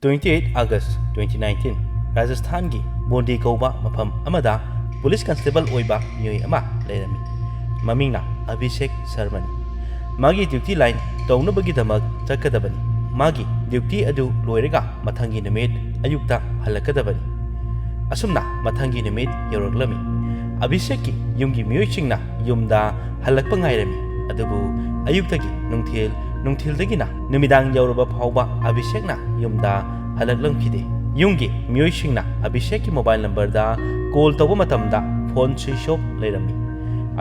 28 August 2019 Rajasthan ki Bondi Kauba mafam amada Police Constable oiba miyoi ama leirami mamingna Abhishek Sharmani magi duty line taunabagi damak chakadabani magi duty adu loiraga mathangi numit ayukta halakadabani asumna mathangi numit yoroglami Abhishek ki yumgi miyoi chingna yumda halakpa ngairami adubu ayuktagi nungthildagina numidang yauraba phawba Abhishek na yumda halaklamkhide yumgi miyoi chingna Abhishek ki mobile number da call tawba matamda phone switch off leirami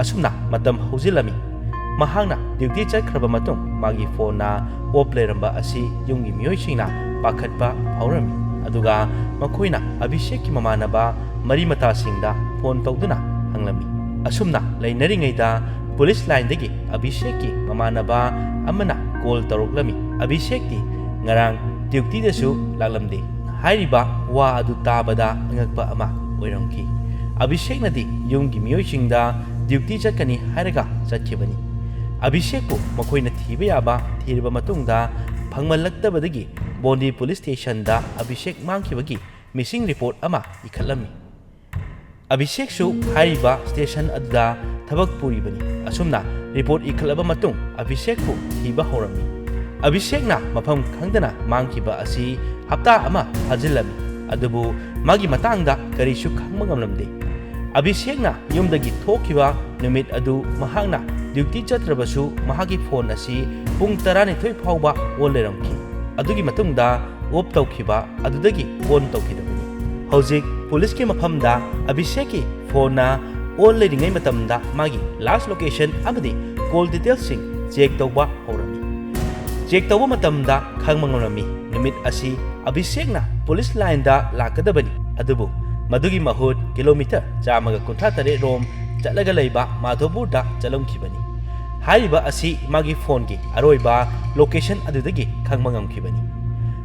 asumna matam hojilami mahangna duty chakhraba matung magi phone na off leiramba asi yumgi miyoi chingna pakhatpa phawrami aduga makhoina Abhishek ki mamanaba mari mata singda phone tawduna hanglami asumna leinari police line dagi Abhishek ki mamanaba amana call taroklami Abhishek ti ngarang duty dasu laglamde hairiba wa adu tabada ngakpa ama oiramki Abhishek nadi yumgi miyoi chingda duty chatkani hairaga chatkibani Abhishek pu makhoina thiba yaba thiriba matungda phangmalaktabadagi Bondi police station da Abhishek mangkibagi missing report ama ikhalami Abhishek su hairiba station adda thabak puribani asumna report ikhalaba matung Abhishek pu thiba horami Abhishek na mafam khangdana mangkiba asi hapta ama hajilami adubu magi matangda karisu khangma ngamlamde Abhishek na yumdagi thokiba numit adu mahangna duty chatrabasu mahagi phone asi pung 12 phawba oleramki adugi matungda op tawkiba adudagi on tawkidabani hojik police ki mafamda Abhishek ki phone na on leidingai matamda magi last location amadi call details sing check tawba horami check tawba matamda khangmangamami numit asi Abhishek na police line da lakadabani adubu madugi mahut kilometer 138 rom chalaga leiba Madhopur da chalomkhibani hariba asi magi phone gi aroiba location adudagi khangmangamkhibani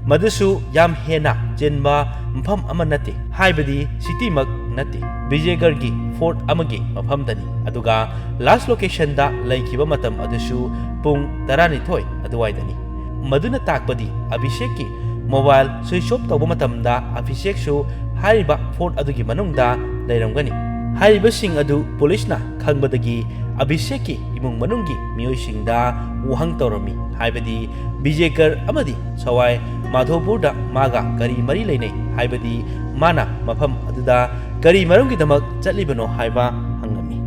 madusu yam hena jenba mpham amanati haibadi city mak nati Vijayagarh gi fort amagi mafam dani aduga last location da laikhiba matam adusu pung 12 aduwai dani maduna takpadi Abhishek ki mobile switch off tawba matam da Abhishek su hariba fort adugi manungda leiramgani hariba sing adu police na khangbadagi Abhishek ki imung manunggi miyoi singda uhang tawrami haibadi Vijayagarh amadi sawai Madhopur da maga kari mari leinai haibadi mana mafam aduda kari marumgi damak chatlibano haiba hangami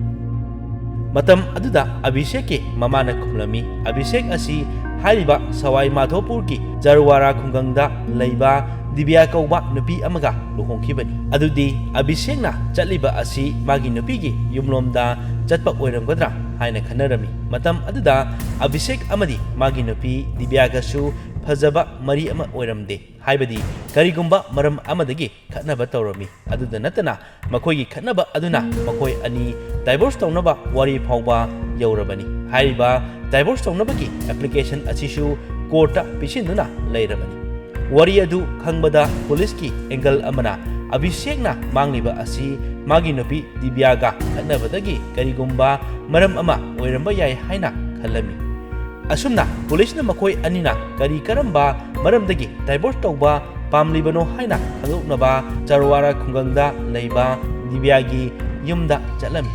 matam aduda Abhishek ki mamana khumlami Abhishek asi hariba sawai Madhopur ki Jarwara khungangda leiba Divya kauba nupi amaga luhongkhibani adudi Abhishek na chatliba asi magi nupi gi yumlomda chatpa oiramgadra haina khanarami matam aduda Abhishek amadi magi nupi Divya ga su fajaba mari ama oiramde haibadi karigumba maram amadagi khatnaba tawrami aduda natana makoi gi khatnaba aduna makoi ani divorce tawnaba wari phawba yaurabani haiba divorce tawnaba gi application asisu court pisinduna leirabani wari adu khangbada police ki angle amana Abhishek na mangliba asi magi nupi Divya ga khatnabadagi karigumba maram ama oiramba yai haina khalami asumna police na makoi anina kari karamba maramdagi divorce tawba pamlibano haina khanguknaba Jarwara khungangda leiba Divya gi yumda chatlami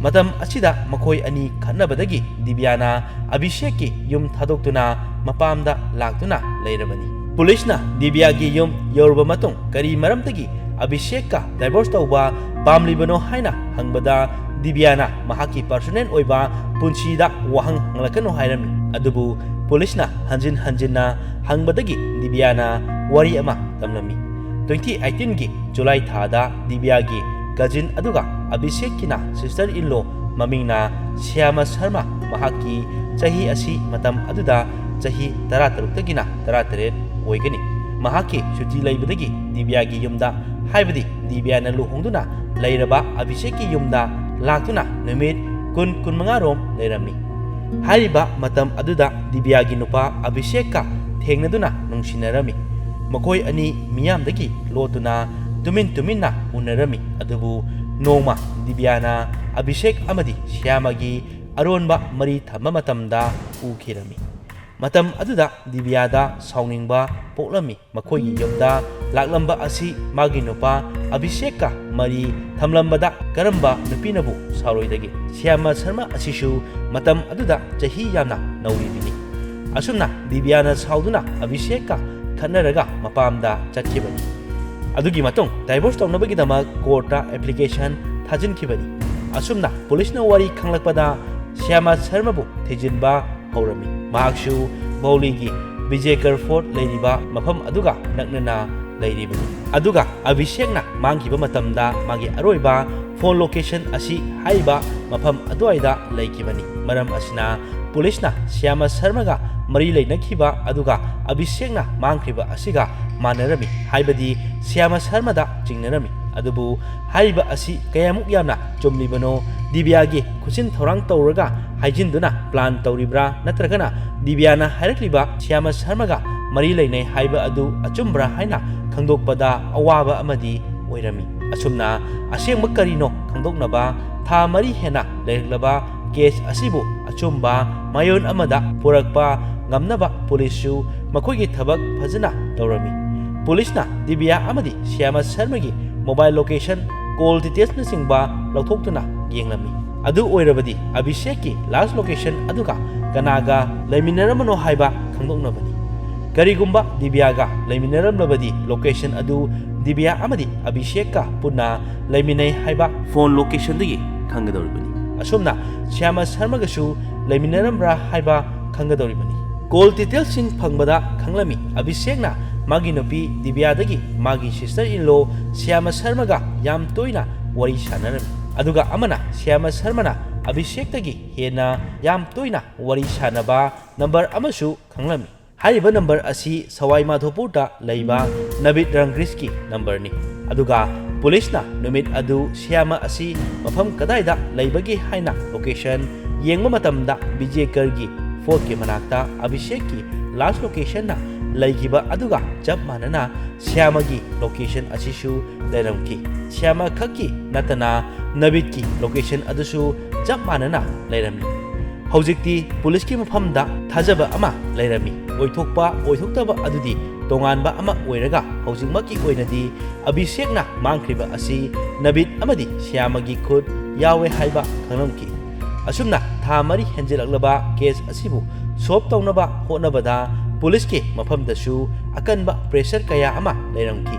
matam asida makoi ani khatnabadagi Divya na Abhishek ki yum thadoktuna mapamda laktuna leirabani police na Divya gi yum yorba matung kari maramdagi Abhishek ka divorce tawba pamlibano haina hangbada Divya na mahaki personal oiba punsida wahang nglakano hairami adubu police na hanjin na hangbadagi Divya na wari ama tamlami 2018 gi July thada Divya gi cousin aduga Abhishek ki na sister in law maming na Shyama Sharma mahaki chahi asi matam aduda chahi 13 tagina 13 oigani mahaki shuti leibadagi Divya gi yumda haibadi Divya na luhongduna leiraba Abhishek ki yumda laktuna numit kun mangarom leirami hariba matam aduda Divya gi nupa Abhishek ka thengnaduna nungsinarami makoi ani miyamdagi lotuna tuminna unarami adubu noma Divya na Abhishek amadi Shyama gi aronba mari thamba matamda ukhirami Matam aduda Divyada sauningba poklami makhoigi yumda laklamba asi magi nupa Abhishekka mari thamlambada karamba nupinabu sauroidagi Shyama Sharma asishu matam aduda chahi yamna nauribini asumna Divyana sauduna Abhishekka khanaraga mapamda chatkibani adugi matung divorce taunabagidama courta application thajinkhibani asumna police na wari khanglakpada Shyama Sharma bu thejinba hawrami mahakshu Bauligi Vijayakar Fort leiriba mafam aduga naknana leiribani aduga Abhishekna mangkiba matamda magi aroiba phone location asi haiba mafam aduaida leikibani maram asina police na Shyama Sharma ga mari leinakhiba aduga Abhishekna mangkriba asiga manarami haibadi Shyama Sharma da jingnarami adubu haiba asi kayamuk yamna chomlibano Divyagi khusin thorang tawraga haijinduna plan tawribra natragana Divyana harakliba Shyama Sharma ga mari leinai haiba adu achumbra haina khangdokpada awaba amadi oirami asumna asengba karino khangdoknaba tha mari hena leirlaba case asibu achumba mayon amada purakpa ngamnaba police makhoigi thabak phajana tawrami police na Divya amadi Shyama Sharma gi mobile location call details na singba lauthokduna yenglami adu oirabadi Abhishekki last location aduga kanaga leiminaramano haiba khangdoknabani karigumba Divyaga leiminaramlabadi location adu Divya amadi Abhishekka punna leiminai haiba phone location dagi khangadoribani asumna Shyama Sharma gasu leiminaramra haiba khangadoribani call details sing phangbada khanglami Abhishekna magi nupi Divya dagi magi sister in law Shyama Sharma ga yam toina wari sanarami aduga amana Shyama Sharma na Abhishek dagi hena yam toina wari sanaba number amasu khanglami haiba number asi Sawai Madhopur da leiba Navid Rangriski number ni aduga police na numit adu Shyama asi mafam kadaida leibagi haina location yengma matamda Vijayakar gi fort ki manakta Abhishek ki last location na leigiba aduga chap manana Shyama gi location asishu leiramki Shyama khaki natana Navid ki location adusu chap manana leirami hojikti police ki mafamda thajaba ama leirami oithokpa oithoktaba adudi tonganba ama oiraga hojikmaki oinadi Abhishekna mangkriba asi Navid amadi Shyama gi khud yawe haiba khanglamki asumna tha mari henjelaklaba case asibu solve tawnaba hotnabada police ke mafam dasu akanba pressure kaya ama leiramki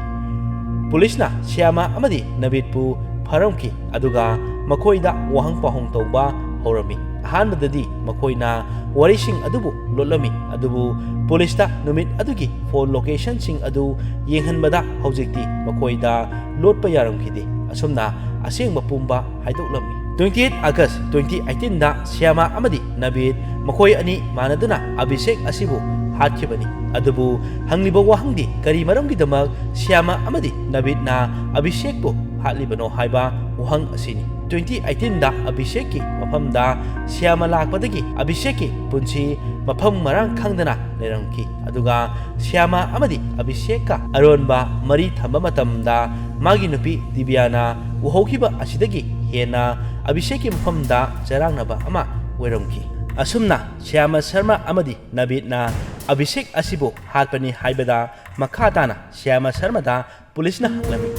police na Shyama amadi Navid pu pharamki aduga makhoida wahang pahong tawba horami ahanbadadi makhoina warising adubu lotlami adubu police ta numit adugi phone location sing adu yenghanbada hojikti makhoida lotpa yaramkidi asumna asengba pumba haidoklami 28 August 2018 da Shyama amadi Navid makhoi ani manaduna Abhishek asibu hatkibani adubu hangliba wahangdi kari maramgidamak Shyama amadi Navid na Abhishek bu hatlibano haiba wahang asini 2018 da Abhishek ki mafamda Shyama lakpadagi Abhishek ki punsi mafam marang khangdana leiramki aduga Shyama amadi Abhishek ka aronba mari thamba matamda magi nupi Divyana uhaukiba asidagi hena Abhishek ki mafamda charangnaba ama oiramki asumna Shyama Sharma amadi Navid na Abhishek asibu hatpani haibada makhatana Shyama Sharma da police na hanglami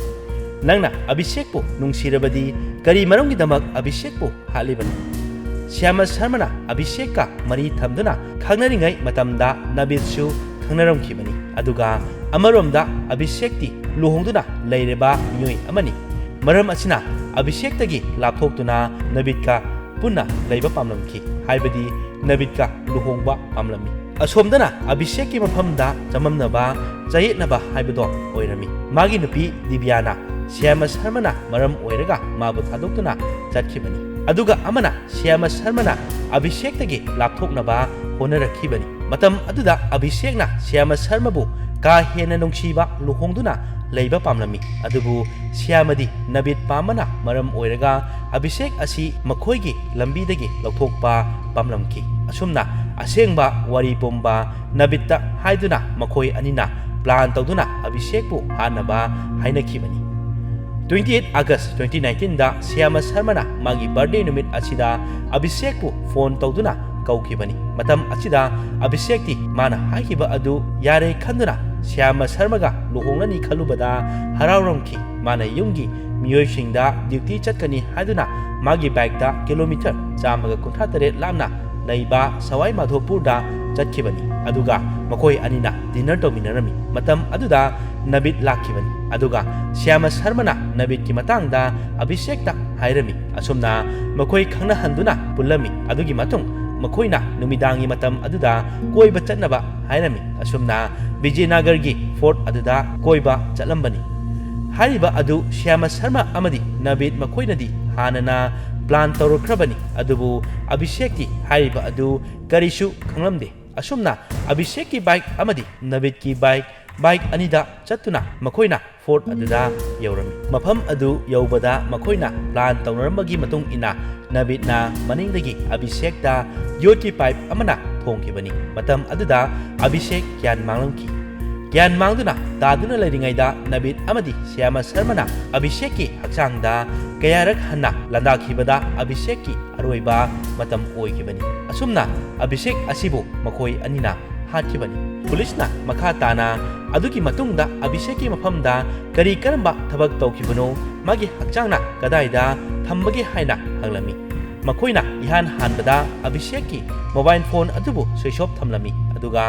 nangna Abhishek pu nungsirabadi kari maramgidamak Abhishek pu hatlibani Shyama Sharma na Abhishek ka mari thamduna khangnaringai matamda Navid su khangnaramkhibani aduga amaromda Abhishek ti luhongduna leireba miyoi amani maram asina Abhishek tagi lapthoktuna Navid ka punna leiba pamlamki haibadi Navid ka luhongba pamlami asomdana Abhishek ki mafamda chamamnaba chayetnaba haibado oirami magi nupi Divyana Shyama Sharma na maram oiraga mabu thadoktuna chatkibani aduga amana Shyama Sharma na Abhishek tagi lapthoknaba honarakibani matam aduda Abhishek na Shyama Sharma bu ka hena nungsiba luhongduna leiba pamlami adubu Shyamadi Navid pamana maram oiraga Abhishek asi makhoigi lambidagi lauthokpa pamlamki asumna asengba wari pomba Navidta haiduna makhoi anina plan tawduna Abhishek bu hanaba hainakibani 28 August 2019 da Shyama Sharma na magi birthday numit asida Abhishek pu phone tawduna ꯀꯧꯈꯤꯕꯅꯤ ꯃꯇꯝ ꯑꯁꯤꯗ ꯑꯕꯤꯁꯦꯛꯇꯤ ꯃꯥꯅ ꯍꯥꯏꯈꯤꯕ ꯑꯗꯨ ꯌꯥꯔꯦ ꯈꯟꯗꯨꯅ ꯁ꯭ꯌꯥꯃ ꯁꯔꯃꯒ ꯂꯨꯍꯣꯡꯂꯅꯤ ꯈꯜꯂꯨꯕꯗ ꯍꯔꯥꯎꯔꯝꯈꯤ ꯃꯥꯅ ꯌꯨꯝꯒꯤ ꯃꯤꯑꯣꯏꯁꯤꯡꯗ ꯗ꯭ꯌꯨꯇꯤ ꯆꯠꯀꯅꯤ ꯍꯥꯏꯗꯨꯅ ꯃꯥꯒꯤ ꯕꯥꯏꯛꯇ ꯀꯤꯂꯣꯃꯤꯇꯔ 138 ꯂꯥꯞꯅ ꯂꯩꯕ ꯁꯋꯥꯏ ꯃꯥꯙꯣꯄꯨꯔꯗ ꯆꯠꯈꯤꯕꯅꯤ ꯑꯗꯨꯒ ꯃꯈꯣꯏ ꯑꯅꯤꯅ ꯗꯤꯅꯔ ꯇꯧꯃꯤꯟꯅꯔꯝꯃꯤ ꯃꯇꯝ ꯑꯗꯨꯗ ꯅꯕꯤꯗ ꯂꯥꯛꯈꯤꯕꯅꯤ ꯑꯗꯨꯒ ꯁ꯭ꯌꯥꯃ ꯁꯔꯃꯅ ꯅꯕꯤꯗꯀꯤ ꯃꯇꯥꯡꯗ ꯑꯕꯤꯁꯦꯛꯇ ꯍꯥꯏꯔꯝꯃꯤ ꯑꯁꯨꯝꯅ ꯃꯈꯣꯏ ꯈꯪꯅꯍꯟꯗꯨꯅ ꯄꯨꯜꯂꯝꯃꯤ ꯑꯗꯨꯒꯤ ꯃꯇꯨꯡ ꯃꯈꯣꯏꯅ ꯅꯨꯃꯤꯗꯥꯡꯒꯤ ꯃꯇꯝ ꯑꯗꯨꯗ ꯀꯣꯏꯕ ꯆꯠꯅꯕ ꯍꯥꯏꯔꯝꯃꯤ ꯑꯁꯨꯝꯅ ꯕꯤꯖꯌꯅꯒꯔꯒꯤ ꯐꯣꯔꯠ ꯑꯗꯨꯗ ꯀꯣꯏꯕ ꯆꯠꯂꯝꯕꯅꯤ ꯍꯥꯏꯔꯤꯕ ꯑꯗꯨ ꯁ꯭ꯌꯥꯃ ꯁꯔꯃ ꯑꯃꯗꯤ ꯅꯕꯤꯗ ꯃꯈꯣꯏꯅꯗꯤ ꯍꯥꯟꯅꯅ ꯄ꯭ꯂꯥꯟ ꯇꯧꯔꯛꯈ꯭ꯔꯕꯅꯤ ꯑꯗꯨꯕꯨ ꯑꯕꯤꯁꯦꯛꯇꯤ ꯍꯥꯏꯔꯤꯕ ꯑꯗꯨ ꯀꯔꯤꯁꯨ ꯈꯪꯂꯝꯗꯦ ꯑꯁꯨꯝꯅ ꯑꯕꯤꯁꯦꯛꯀꯤ ꯕꯥꯏꯛ ꯑꯃꯗꯤ ꯅꯕꯤꯗꯀꯤ ꯕꯥꯏꯛ ꯑꯅꯤꯗ ꯆꯠꯇꯨꯅ ꯃꯈꯣꯏꯅ ꯐꯣꯔꯠ ꯑꯗꯨꯗ ꯌꯧꯔꯝꯃꯤ ꯃꯐꯝ ꯑꯗꯨ ꯌꯧꯕꯗ ꯃꯈꯣꯏꯅ ꯄ꯭ꯂꯥꯟ ꯇꯧꯅꯔꯝꯕꯒꯤ ꯃꯇꯨꯡ 이나 ꯅꯕꯤꯗꯅ ꯃꯅꯤꯡꯗꯒꯤ ꯑꯕꯤꯁꯦꯛꯇ ꯌꯣꯠꯀꯤ ꯄꯥꯏꯞ ꯑꯃꯅ ꯊꯣꯡꯈꯤꯕꯅꯤ ꯃꯇꯝ ꯑꯗꯨꯗ ꯑꯕꯤꯁꯦꯛ ꯒ꯭ꯌꯥꯟ ꯃꯥꯡꯂꯝꯈꯤ ꯒ꯭ꯌꯥꯟ ꯃꯥꯡꯗꯨꯅ ꯇꯥꯗꯨꯅ ꯂꯩꯔꯤꯉꯩꯗ ꯅꯕꯤꯗ ꯑꯃꯗꯤ ꯁ꯭ꯌꯥꯃ ꯁꯔꯃꯅ ꯑꯕꯤꯁꯦꯛꯀꯤ ꯍꯛꯆꯥꯡꯗ ꯀꯌꯥꯔꯛ ꯍꯟꯅ ꯂꯥꯟꯗꯥꯈꯤꯕꯗ ꯑꯕꯤꯁꯦꯛꯀꯤ ꯑꯔꯣꯏꯕ ꯃꯇꯝ ꯑꯣꯏꯈꯤꯕꯅꯤ ꯑꯁꯨꯝꯅ ꯑꯕꯤꯁꯦꯛ ꯑꯁꯤꯕꯨ ꯃꯈꯣꯏ ꯑꯅꯤꯅ ꯍꯥꯠꯈꯤꯕꯅꯤ ꯄꯨꯂꯤꯁꯅ ꯃꯈꯥ ꯇꯥꯅ ꯑꯗꯨꯒꯤ ꯃꯇꯨꯡꯗ ꯑꯕꯤꯁꯦꯛꯀꯤ ꯃꯐꯝꯗ ꯀꯔꯤ ꯀꯔꯝꯕ ꯊꯕꯛ ꯇꯧꯈꯤꯕꯅꯣ ꯃꯥꯒꯤ ꯍꯛꯆꯥꯡꯅ ꯀꯗꯥꯏꯗ ꯊꯝꯕꯒꯦ ꯍꯥꯏꯅ ꯍꯪꯂꯝꯃꯤ ꯃꯈꯣꯏꯅ ꯏꯍꯥꯟ ꯍꯥꯟꯕꯗ ꯑꯕꯤꯁꯦꯛꯀꯤ ꯃꯣꯕꯥꯏꯜ ꯐꯣꯟ ꯑꯗꯨꯕꯨ ꯁ꯭ꯋꯤꯆ ꯑꯣꯐ ꯊꯝꯂꯝꯃꯤ ꯑꯗꯨꯒ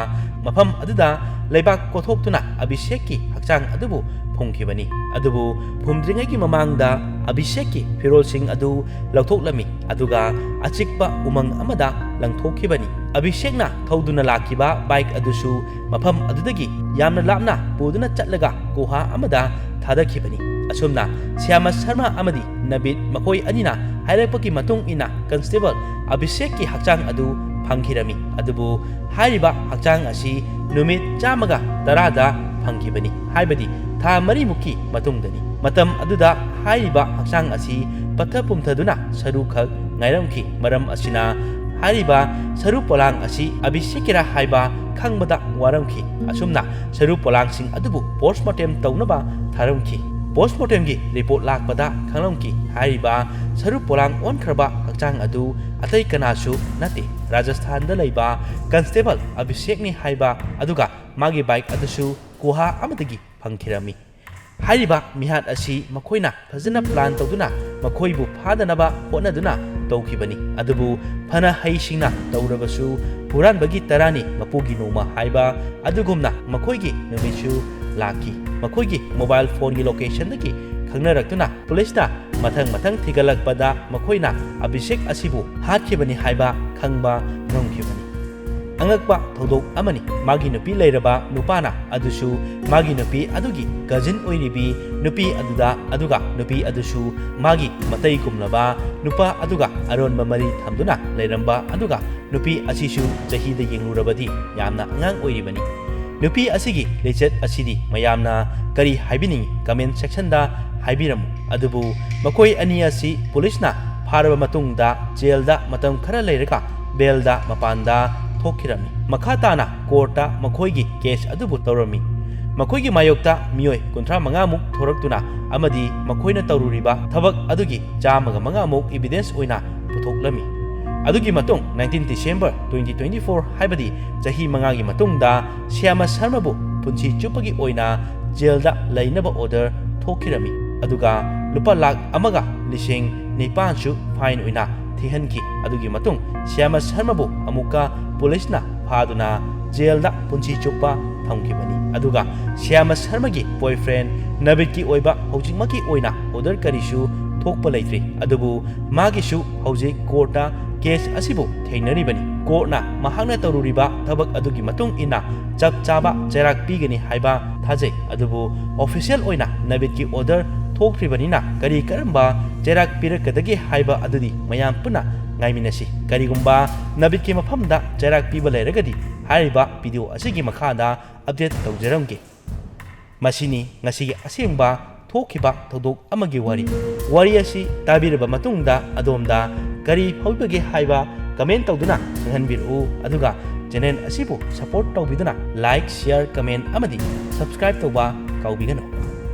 ꯃꯐꯝ ꯑꯗꯨꯗ ꯂꯩꯕꯥꯛ ꯀꯣꯊꯣꯛꯇꯨꯅ ꯑꯕꯤꯁꯦꯛꯀꯤ ꯍꯛꯆꯥꯡ ꯑꯗꯨꯕꯨ ꯐꯨꯝꯈꯤꯕꯅꯤ ꯑꯗꯨꯕꯨ ꯐꯨꯝꯗ꯭ꯔꯤꯉꯩꯒꯤ ꯃꯃꯥꯡꯗ ꯑꯕꯤꯁꯦꯛꯀꯤ ꯐꯤꯔꯣꯜꯁꯤꯡ ꯑꯗꯨ ꯂꯧꯊꯣꯛꯂꯝꯃꯤ ꯑꯗꯨꯒ ꯑꯆꯤꯛꯄ ꯎꯃꯪ ꯑꯃꯗ ꯂꯪꯊꯣꯛꯈꯤꯕꯅꯤ ꯑꯕꯤꯁꯦꯛꯅ ꯊꯧꯗꯨꯅ ꯂꯥꯛꯈꯤꯕ ꯕꯥꯏꯛ ꯑꯗꯨꯁꯨ ꯃꯐꯝ ꯑꯗꯨꯗꯒꯤ ꯌꯥꯝꯅ ꯂꯥꯞꯅ ꯄꯨꯗꯨꯅ ꯆꯠꯂꯒ ꯒꯨꯍꯥ ꯑꯃꯗ ꯊꯥꯗꯈꯤꯕꯅꯤ ꯑꯁꯨꯝꯅ ꯁ꯭ꯌꯥꯃ ꯁꯔꯃ ꯑꯃꯗꯤ ꯅꯕꯤꯗ ꯃꯈꯣꯏ ꯑꯅꯤꯅ ꯍꯥꯏꯔꯛꯄꯒꯤ ꯃꯇꯨꯡ 이나 ꯀꯟꯁꯇꯦꯕꯜ ꯑꯕꯤꯁꯦꯛꯀꯤ ꯍꯛꯆꯥꯡ ꯑꯗꯨ ꯐꯪꯈꯤꯔꯝꯃꯤ ꯑꯗꯨꯕꯨ ꯍꯥꯏꯔꯤꯕ ꯍꯛꯆꯥꯡ ꯑꯁꯤ ꯅꯨꯃꯤꯠ 110ꯗ ꯐꯪꯈꯤꯕꯅꯤ ꯍꯥꯏꯕꯗꯤ ꯊꯥ 4무ꯛꯀꯤ ꯃꯇꯨꯡꯗꯅꯤ ꯃꯇꯝ ꯑꯗꯨꯗ ꯍꯥꯏꯔꯤꯕ ꯍꯛꯆꯥꯡ ꯑꯁꯤ ꯄꯠꯊ ꯄꯨꯝꯊꯗꯨꯅ ꯁꯔꯨꯈꯛ ꯉꯥꯏꯔꯝꯈꯤ ꯃꯔꯝ ꯑꯁꯤꯅ ꯍꯥꯏꯔꯤꯕ ꯁꯔꯨ ꯄꯣꯂꯥꯡ ꯑꯁꯤ ꯑꯕꯤꯁꯦꯛꯀꯤꯔ ꯍꯥꯏꯕ ꯈꯪꯕꯗ ꯋꯥꯔꯝꯈꯤ ꯑꯁꯨꯝꯅ ꯁꯔꯨ ꯄꯣꯂꯥꯡꯁꯤꯡ ꯑꯗꯨꯕꯨ ꯄꯣꯁꯠꯃꯣꯔꯇꯦꯝ ꯇꯧꯅꯕ ꯊꯥꯔꯝꯈꯤ ꯄꯣꯁꯠꯃꯣꯔꯇꯦꯝꯒꯤ ꯔꯤꯄꯣꯔꯠ ꯂꯥꯛꯄꯗ ꯈꯪꯂꯝꯈꯤ ꯍꯥꯏꯔꯤꯕ ꯁꯔꯨ ꯄꯣꯂꯥꯡ ꯑꯣꯟꯈ꯭ꯔꯕ ꯍꯛꯆꯥꯡ ꯑꯗꯨ ꯑꯇꯩ ꯀꯅꯥꯁꯨ ꯅꯠꯇꯦ ꯔꯥꯖꯁꯊꯥꯟꯗ ꯂꯩꯕ ꯀꯟꯁꯇꯦꯕꯜ ꯑꯕꯤꯁꯦꯛꯅꯤ ꯍꯥꯏꯕ ꯑꯗꯨꯒ ꯃꯥꯒꯤ ꯕꯥꯏꯛ ꯑꯗꯨꯁꯨ ꯒꯨꯍꯥ ꯑꯃꯗꯒꯤ ꯐꯪꯈꯤꯔꯝꯃꯤ ꯍꯥꯏꯔꯤꯕ ꯃꯤꯍꯥꯠ ꯑꯁꯤ ꯃꯈꯣꯏꯅ ꯐꯖꯅ ꯄ꯭ꯂꯥꯟ ꯇꯧꯗꯨꯅ ꯃꯈꯣꯏꯕꯨ ꯐꯥꯗꯅꯕ ꯍꯣꯠꯅꯗꯨꯅ ꯇꯧꯈꯤꯕꯅꯤ ꯑꯗꯨꯕꯨ ꯐꯅ ꯍꯩꯁꯤꯡꯅ ꯇꯧꯔꯕꯁꯨ ꯍꯨꯔꯥꯟꯕꯒꯤ ꯇꯔꯥꯅꯤ ꯃꯄꯨꯒꯤ ꯅꯣꯡꯃ ꯍꯥꯏꯕ ꯑꯗꯨꯒꯨꯝꯅ ꯃꯈꯣꯏꯒꯤ ꯅꯨꯃꯤꯠꯁꯨ ꯂꯥꯛꯈꯤ ꯃꯈꯣꯏꯒꯤ ꯃꯣꯕꯥꯏꯜ ꯐꯣꯟꯒꯤ ꯂꯣꯀꯦꯁꯟꯗꯒꯤ ꯈꯪꯅꯔꯛꯇꯨꯅ ꯄꯨꯂꯤꯁꯅ ꯃꯊꯪ ꯊꯤꯒꯠꯂꯛꯄꯗ ꯃꯈꯣꯏꯅ ꯑꯕꯤꯁꯦꯛ ꯑꯁꯤꯕꯨ ꯍꯥꯠꯈꯤꯕꯅꯤ ꯍꯥꯏꯕ ꯈꯪꯕ ꯉꯝꯈꯤꯕꯅꯤ ꯑꯉꯛꯄ ꯊꯧꯗꯣꯛ ꯑꯃꯅꯤ ꯃꯥꯒꯤ ꯅꯨꯄꯤ ꯂꯩꯔꯕ ꯅꯨꯄꯥꯅ ꯑꯗꯨꯁꯨ ꯃꯥꯒꯤ ꯅꯨꯄꯤ ꯑꯗꯨꯒꯤ ꯀꯖꯤꯟ ꯑꯣꯏꯔꯤꯕꯤ ꯅꯨꯄꯤ ꯑꯗꯨꯒ ꯅꯨꯄꯤ ꯑꯗꯨꯁꯨ ꯃꯥꯒꯤ ꯃꯇꯩꯒꯨꯝꯂꯕ ꯅꯨꯄꯥ ꯑꯗꯨꯒ ꯑꯔꯣꯟꯕ ꯃꯔꯤ ꯊꯝꯗꯨꯅ ꯂꯩꯔꯝꯕ ꯑꯗꯨꯒ ꯅꯨꯄꯤ ꯑꯁꯤꯁꯨ ꯆꯍꯤꯗ ꯌꯦꯡꯂꯨꯔꯕꯗꯤ ꯌꯥꯝꯅ ꯑꯉꯥꯡ ꯑꯣꯏꯔꯤꯕꯅꯤ ꯅꯨꯄꯤ ꯑꯁꯤꯒꯤ ꯂꯤꯆꯠ ꯑꯁꯤꯗꯤ ꯃꯌꯥꯝꯅ ꯀꯔꯤ ꯍꯥꯏꯕꯤꯅꯤꯡꯉꯤ ꯀꯃꯦꯟꯠ ꯁꯦꯛꯁꯟꯗ ꯍꯥꯏꯕꯤꯔꯝꯃꯨ ꯑꯗꯨꯕꯨ ꯃꯈꯣꯏ ꯑꯅꯤ ꯑꯁꯤ ꯄꯨꯂꯤꯁꯅ ꯐꯥꯔꯕ ꯃꯇꯨꯡꯗ ꯖꯦꯜꯗ ꯃꯇꯝ ꯈꯔ ꯂꯩꯔꯒ ꯕꯦꯜꯗ ꯃꯄꯥꯟꯗ ꯊꯣꯛꯈꯤꯔꯝꯃꯤ ꯃꯈꯥ ꯇꯥꯅ ꯀꯣꯔꯠꯇ ꯃꯈꯣꯏꯒꯤ ꯀꯦꯁ ꯑꯗꯨꯕꯨ ꯇꯧꯔꯝꯃꯤ ꯃꯈꯣꯏꯒꯤ ꯃꯥꯌꯣꯛꯇ ꯃꯤꯑꯣꯏ 35무ꯛ ꯊꯣꯔꯛꯇꯨꯅ ꯑꯃꯗꯤ ꯃꯈꯣꯏꯅ ꯇꯧꯔꯨꯔꯤꯕ ꯊꯕꯛ ꯑꯗꯨꯒꯤ 105무ꯛ ꯏꯕꯤꯗꯦꯟꯁ ꯑꯣꯏꯅ ꯄꯨꯊꯣꯛꯂꯝꯃꯤ ꯑꯗꯨꯒꯤ ꯃꯇꯨꯡ 19 ꯗꯤꯁꯦꯝꯕꯔ 2024 ꯍꯥꯏꯕꯗꯤ ꯆꯍꯤ 5ꯒꯤ ꯃꯇꯨꯡꯗ ꯁ꯭ꯌꯥꯃ ꯁꯔꯃꯕꯨ ꯄꯨꯟꯁꯤ ꯆꯨꯞꯄꯒꯤ ꯑꯣꯏꯅ ꯖꯦꯜꯗ ꯂꯩꯅꯕ ꯑꯣꯔꯗꯔ ꯊꯣꯛꯈꯤꯔꯝꯃꯤ ꯑꯗꯨꯒ ꯂꯨꯄꯥ 1,09,000ꯁꯨ ꯐꯥꯏꯟ ꯑꯣꯏꯅ ꯊꯤꯍꯟꯈꯤ ꯑꯗꯨꯒꯤ ꯃꯇꯨꯡ ꯁ꯭ꯌꯥꯃ ꯁꯔꯃꯕꯨ ꯑꯃꯨꯛꯀ ꯄꯨꯂꯤꯁꯅ ꯐꯥꯗꯨꯅ ꯖꯦꯜꯗ ꯄꯨꯟꯁꯤ ꯆꯨꯞꯄ ꯊꯝꯈꯤꯕꯅꯤ ꯑꯗꯨꯒ ꯁ꯭ꯌꯥꯃ ꯁꯔꯃꯒꯤ ꯕꯣꯏꯐ꯭ꯔꯦꯟ ꯅꯕꯤꯗꯀꯤ ꯑꯣꯏꯕ ꯍꯧꯖꯤꯛꯃꯛꯀꯤ ꯑꯣꯏꯅ ꯑꯣꯔꯗꯔ ꯀꯔꯤꯁꯨ ꯊꯣꯛꯄ ꯂꯩꯇ꯭ꯔꯤ ꯑꯗꯨꯕꯨ ꯃꯥꯒꯤꯁꯨ ꯍꯧꯖꯤꯛ ꯀꯣꯔꯠꯇ ꯀꯦꯁ ꯑꯁꯤꯕꯨ ꯊꯦꯡꯅꯔꯤꯕꯅꯤ ꯀꯣꯔꯠꯅ ꯃꯍꯥꯛꯅ ꯇꯧꯔꯨꯔꯤꯕ ꯊꯕꯛ ꯑꯗꯨꯒꯤ ꯃꯇꯨꯡ ꯏꯟꯅ ꯆꯞ ꯆꯥꯕ ꯆꯩꯔꯥꯛ ꯄꯤꯒꯅꯤ ꯍꯥꯏꯕ ꯊꯥꯖꯩ ꯑꯗꯨꯕꯨ ꯑꯣꯐꯤꯁꯤꯌꯦꯜ ꯑꯣꯏꯅ ꯅꯕꯤꯗꯀꯤ ꯑꯣꯔꯗꯔ ꯊꯣꯛꯇ꯭ꯔꯤꯕꯅꯤꯅ ꯀꯔꯤ ꯀꯔꯝꯕ ꯆꯩꯔꯥꯛ ꯄꯤꯔꯛꯀꯗꯒꯦ ꯍꯥꯏꯕ ꯑꯗꯨꯗꯤ ꯃꯌꯥꯝ ꯄꯨꯟꯅ ꯉꯥꯏꯃꯤꯟꯅꯁꯤ ꯀꯔꯤꯒꯨꯝꯕ ꯅꯕꯤꯗꯀꯤ ꯃꯐꯝꯗ ꯆꯩꯔꯥꯛ ꯄꯤꯕ ꯂꯩꯔꯒꯗꯤ ꯍꯥꯏꯔꯤꯕ ꯚꯤꯗꯤꯑꯣ ꯑꯁꯤꯒꯤ ꯃꯈꯥꯗ ꯑꯞꯗꯦꯠ ꯇꯧꯖꯔꯝꯒꯦ ꯃꯁꯤꯅꯤ ꯉꯁꯤꯒꯤ ꯑꯁꯦꯡꯕ ꯊꯣꯛꯈꯤꯕ ꯊꯧꯗꯣꯛ ꯑꯃꯒꯤ ꯋꯥꯔꯤ ꯑꯁꯤ ꯇꯥꯕꯤꯔꯕ ꯃꯇꯨꯡꯗ ꯑꯗꯣꯝꯗ ꯀꯔꯤ ꯐꯥꯎꯕꯤꯕꯒꯦ ꯍꯥꯏꯕ ꯀꯃꯦꯟꯠ ꯇꯧꯗꯨꯅ ꯈꯪꯍꯟꯕꯤꯔꯛꯎ ꯑꯗꯨꯒ ꯆꯦꯅꯦꯜ ꯑꯁꯤꯕꯨ ꯁꯄꯣꯔꯠ ꯇꯧꯕꯤꯗꯨꯅ ꯂꯥꯏꯛ ꯁꯤꯌꯔ ꯀꯃꯦꯟꯠ ꯑꯃꯗꯤ ꯁꯕꯁꯀ꯭ꯔꯥꯏꯕ ꯇꯧꯕ ꯀꯥꯎꯕꯤꯒꯅꯨ